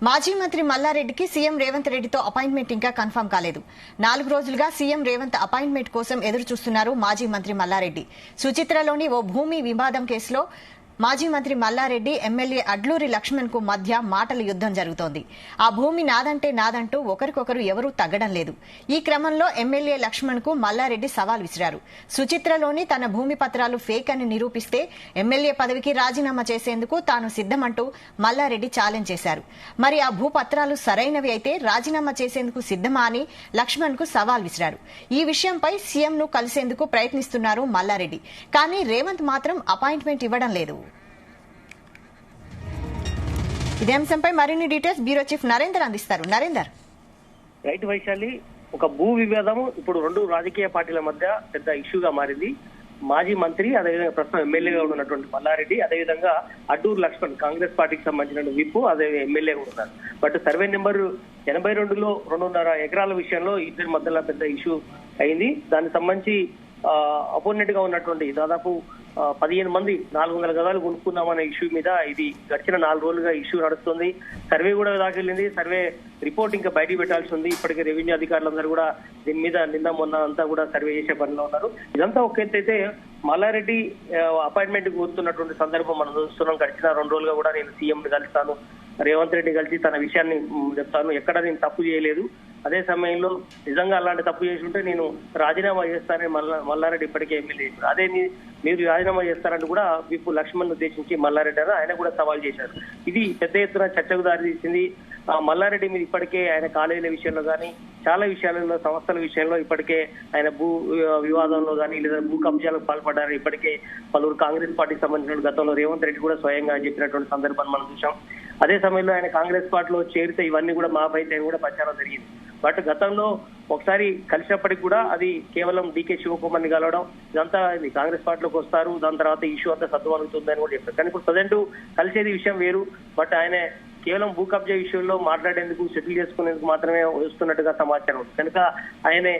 మాజీ మంత్రి మల్లారెడ్డికి సీఎం రేవంత్ రెడ్డితో అపాయింట్మెంట్ ఇంకా కన్ఫర్మ్ కాలేదు. 4 రోజులుగా సీఎం రేవంత్ అపాయింట్మెంట్ కోసం ఎదురు చూస్తున్నారు మాజీ మంత్రి మల్లారెడ్డి. సుచిత్రలోని ఓ భూమి వివాదం కేసులో మాజీ మంత్రి మల్లారెడ్డి ఎమ్మెల్యే అడ్లూరి లక్ష్మణ్ కు మధ్య మాటల యుద్దం జరుగుతోంది. ఆ భూమి నాదంటే నాదంటూ ఒకరికొకరు ఎవరూ తగ్గడం లేదు. ఈ క్రమంలో ఎమ్మెల్యే లక్ష్మణ్ కు మల్లారెడ్డి సవాల్ విసిరారు. సుచిత్రలోని తన భూమి పత్రాలు ఫేక్ అని నిరూపిస్తే ఎమ్మెల్యే పదవికి రాజీనామా చేసేందుకు తాను సిద్దమంటూ మల్లారెడ్డి ఛాలెంజ్ చేశారు. మరి ఆ భూపత్రాలు సరైనవి అయితే రాజీనామా చేసేందుకు సిద్దమా అని లక్ష్మణ్ కు సవాల్ విసిరారు. ఈ విషయంపై సీఎం ను కలిసేందుకు ప్రయత్నిస్తున్నారు మల్లారెడ్డి. కానీ రేవంత్ మాత్రం అపాయింట్మెంట్ ఇవ్వడం లేదు. ఇదే అంశంపై మరిన్ని డీటెయిల్స్ బ్యూరో చీఫ్ నరేందర్ అందిస్తారు. నరేందర్. రైట్ వైశాలి, ఒక భూ వివాదం ఇప్పుడు రెండు రాజకీయ పార్టీల మధ్య పెద్ద ఇష్యూగా మారింది. మాజీ మంత్రి అదేవిధంగా ప్రస్తుతం ఎమ్మెల్యేగా ఉన్నటువంటి మల్లారెడ్డి, అదేవిధంగా అడ్డూరు లక్ష్మణ్ కాంగ్రెస్ పార్టీకి సంబంధించిన విప్ అదే ఎమ్మెల్యేగా ఉన్నారు. బట్ సర్వే నెంబర్ 82లో 2.5 ఎకరాల విషయంలో ఇద్దరి మధ్యలో పెద్ద ఇష్యూ అయింది. దానికి సంబంధించి అపోనెంట్ గా ఉన్నటువంటి దాదాపు 15 మంది 400 గదాలు కొనుక్కున్నామనే ఇష్యూ మీద ఇది గడిచిన 4 రోజులుగా ఇష్యూ నడుస్తుంది. సర్వే కూడా దాకెళ్ళింది. సర్వే రిపోర్ట్ ఇంకా బయటికి పెట్టాల్సి ఉంది. ఇప్పటికే రెవెన్యూ అధికారులందరూ కూడా దీని మీద నిన్న మొన్న అంతా కూడా సర్వే చేసే పనిలో ఉన్నారు. ఇదంతా ఒక ఎత్తైతే మల్లారెడ్డి అపాయింట్మెంట్ కోరుతున్నటువంటి సందర్భం మనం చూస్తున్నాం. గడిచిన 2 రోజులుగా కూడా నేను సీఎం ని కలుస్తాను, రేవంత్ రెడ్డి కలిసి తన విషయాన్ని చెప్తాను, ఎక్కడ నేను తప్పు చేయలేదు, అదే సమయంలో నిజంగా అలాంటి తప్పు చేసి ఉంటే నేను రాజీనామా చేస్తానని మల్లారెడ్డి ఇప్పటికే ఎమ్మెల్యే చెప్పారు. అదే మీరు రాజీనామా చేస్తారంటూ కూడా విప్పు లక్ష్మణ్ ఉద్దేశించి మల్లారెడ్డి ఆయన కూడా సవాల్ చేశారు. ఇది పెద్ద ఎత్తున చర్చకు దారితీసింది. మల్లారెడ్డి మీద ఇప్పటికే ఆయన కాలేజీల విషయంలో కానీ చాలా విషయాలలో సంస్థల విషయంలో ఇప్పటికే ఆయన భూ వివాదంలో కానీ లేదా భూ కబ్జాలకు పాల్పడ్డారు. ఇప్పటికే పలువురు కాంగ్రెస్ పార్టీకి సంబంధించిన గతంలో రేవంత్ రెడ్డి కూడా స్వయంగా చెప్పినటువంటి సందర్భాన్ని మనం చూసాం. అదే సమయంలో ఆయన కాంగ్రెస్ పార్టీలో చేరితే ఇవన్నీ కూడా మాపైతే కూడా ప్రచారం జరిగింది. బట్ గతంలో ఒకసారి కలిసినప్పటికీ కూడా అది కేవలం డీకే శివకుమార్ ని కలవడం, ఇదంతా కాంగ్రెస్ పార్టీలోకి వస్తారు, దాని తర్వాత ఇష్యూ అంతా సద్దుమణుగుతుందని కూడా చెప్పారు. కానీ ఇప్పుడు ప్రజెంట్ కలిసేది విషయం వేరు. బట్ ఆయన కేవలం భూ కబ్జా విషయంలో మాట్లాడేందుకు సెటిల్ చేసుకునేందుకు మాత్రమే వస్తున్నట్టుగా సమాచారం ఉంది. కనుక ఆయనే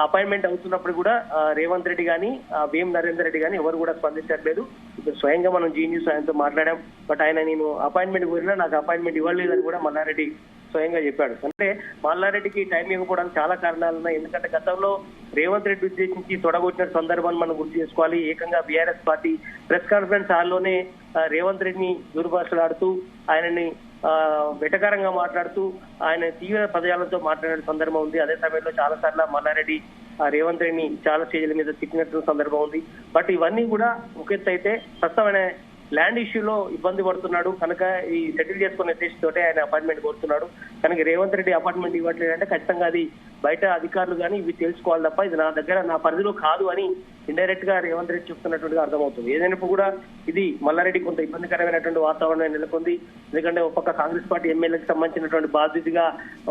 అపాయింట్మెంట్ అవుతున్నప్పుడు కూడా రేవంత్ రెడ్డి కానీ వేం నరేందర్ రెడ్డి కానీ ఎవరు కూడా స్పందించట్లేదు. ఇప్పుడు స్వయంగా మనం జీ న్యూస్ ఆయనతో మాట్లాడాం. బట్ ఆయన నేను అపాయింట్మెంట్ కోరినా నాకు అపాయింట్మెంట్ ఇవ్వలేదని కూడా మల్లారెడ్డి స్వయంగా చెప్పాడు. అంటే మల్లారెడ్డికి టైం ఇవ్వకపోవడానికి చాలా కారణాలు ఉన్నాయి. ఎందుకంటే గతంలో రేవంత్ రెడ్డి ఉద్దేశించి తొడగొట్టిన సందర్భాన్ని మనం గుర్తు చేసుకోవాలి. ఏకంగా బీఆర్ఎస్ పార్టీ ప్రెస్ కాన్ఫరెన్స్ హాల్లోనే రేవంత్ రెడ్డిని దుర్భాషలాడుతూ ఆయనని వెటకారంగా మాట్లాడుతూ ఆయన తీవ్ర పదజాలంతో మాట్లాడిన సందర్భం ఉంది. అదే సమయంలో చాలా సార్లు మల్లారెడ్డి రేవంత్ రెడ్డిని చాలా స్టేజ్ల మీద తిట్టినట్టు సందర్భం ఉంది. బట్ ఇవన్నీ కూడా ఒక ఎత్తు అయితే ప్రస్తుతం ఆయన ల్యాండ్ ఇష్యూలో ఇబ్బంది పడుతున్నాడు కనుక ఈ సెటిల్ చేసుకునే ఉద్దేశంతోటే ఆయన అపాయింట్మెంట్ కోరుతున్నాడు. కనుక రేవంత్ రెడ్డి అపాయింట్మెంట్ ఇవ్వట్లేదంటే ఖచ్చితంగా అది బయట అధికారులు కానీ ఇవి తెలుసుకోవాలి తప్ప ఇది నా దగ్గర నా పరిధిలో కాదు అని ఇండైరెక్ట్ గా రేవంత్ రెడ్డి చెప్తున్నట్టుగా అర్థమవుతుంది. ఏదైనప్పుడు కూడా ఇది మల్లారెడ్డి కొంత ఇబ్బందికరమైనటువంటి వాతావరణం నెలకొంది. ఎందుకంటే ఒక పక్క కాంగ్రెస్ పార్టీ ఎమ్మెల్యేకి సంబంధించినటువంటి బాధ్యతగా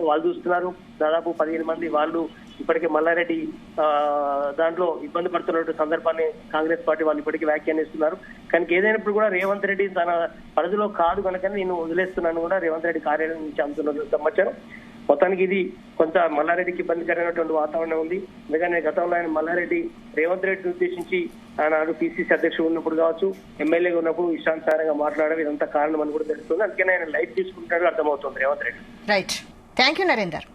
వాళ్ళు చూస్తున్నారు. దాదాపు 15 మంది వాళ్ళు ఇప్పటికే మల్లారెడ్డి దాంట్లో ఇబ్బంది పడుతున్నటువంటి సందర్భాన్ని కాంగ్రెస్ పార్టీ వాళ్ళు ఇప్పటికీ వ్యాఖ్యానిస్తున్నారు. కనుక ఏదైనప్పుడు కూడా రేవంత్ రెడ్డి తన పరిధిలో కాదు కనుక నేను వదిలేస్తున్నాను కూడా రేవంత్ రెడ్డి కార్యాలయం నుంచి అందుతున్న సమాచారం. మొత్తానికి ఇది కొంత మల్లారెడ్డికి ఇబ్బందికరమైనటువంటి వాతావరణం ఉంది. ఎందుకంటే గతంలో ఆయన మల్లారెడ్డి రేవంత్ రెడ్డిని ఉద్దేశించి ఆనాడు పిసిసి అధ్యక్షుడు ఉన్నప్పుడు కావచ్చు, ఎమ్మెల్యేగా ఉన్నప్పుడు ఇష్టానుసారంగా మాట్లాడడం ఇదంతా కారణం అని కూడా తెలుస్తుంది. అందుకని ఆయన లైఫ్ తీసుకుంటాడు అర్థమవుతుంది Revanth Reddy. Right, thank you Narender.